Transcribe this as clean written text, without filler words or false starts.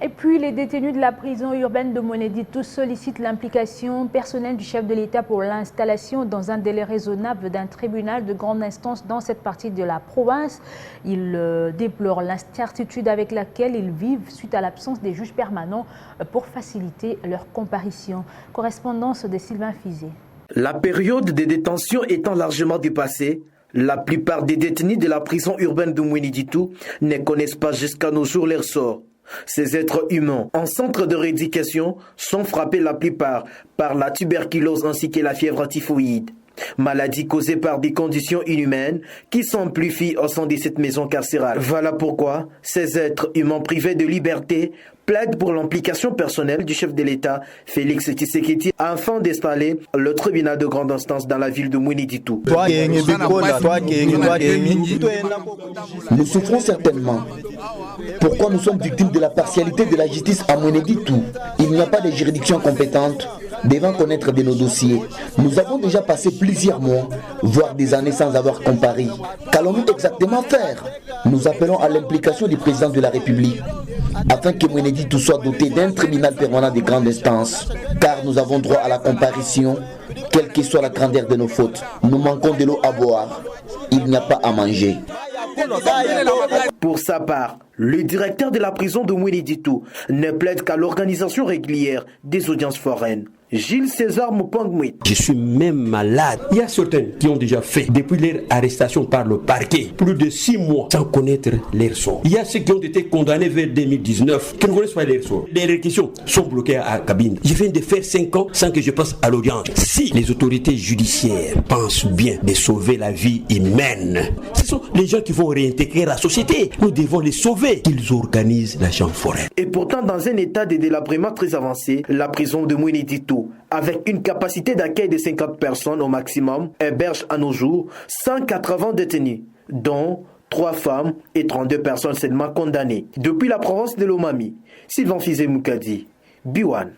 Et puis, les détenus de la prison urbaine de Mweneditu sollicitent l'implication personnelle du chef de l'État pour l'installation dans un délai raisonnable d'un tribunal de grande instance dans cette partie de la province. Ils déplorent l'incertitude avec laquelle ils vivent suite à l'absence des juges permanents pour faciliter leur comparution. Correspondance de Sylvain Fizé. La période de détention étant largement dépassée, la plupart des détenus de la prison urbaine de Mweneditu ne connaissent pas jusqu'à nos jours leur sort. Ces êtres humains en centre de rééducation sont frappés la plupart par la tuberculose ainsi que la fièvre typhoïde. Maladie causée par des conditions inhumaines qui s'amplifient au sein de cette maison carcérale. Voilà pourquoi ces êtres humains privés de liberté plaident pour l'implication personnelle du chef de l'État, Félix Tshisekedi, afin d'installer le tribunal de grande instance dans la ville de Mweneditu. Nous souffrons certainement. Pourquoi nous sommes victimes de la partialité de la justice à Mweneditu? Il n'y a pas de juridiction compétente devant connaître de nos dossiers. Nous avons déjà passé plusieurs mois, voire des années sans avoir comparé. Qu'allons-nous exactement faire? Nous appelons à l'implication du président de la République afin que Mweneditu soit doté d'un tribunal permanent de grande instance, car nous avons droit à la comparution, quelle que soit la grandeur de nos fautes. Nous manquons de l'eau à boire, il n'y a pas à manger. Pour sa part, le directeur de la prison de Mweneditu ne plaide qu'à l'organisation régulière des audiences foraines. Gilles César Mupangmwit. Je suis même malade. Il y a certains qui ont déjà fait, depuis leur arrestation par le parquet, plus de 6 mois sans connaître leur sort. Il y a ceux qui ont été condamnés vers 2019, qui ne connaissent pas leur sort. Les réquisitions sont bloquées à cabine. Je viens de faire 5 ans sans que je passe à l'audience. Si les autorités judiciaires pensent bien de sauver la vie humaine, ce sont les gens qui vont réintégrer la société. Nous devons les sauver. Qu'ils organisent la chambre foraine. Et pourtant, dans un état de délabrement très avancé, la prison de Mweneditu, avec une capacité d'accueil de 50 personnes au maximum, héberge à nos jours 180 détenus, dont 3 femmes et 32 personnes seulement condamnées. Depuis la province de Lomami, Sylvain Fizé Moukadi, Biwan.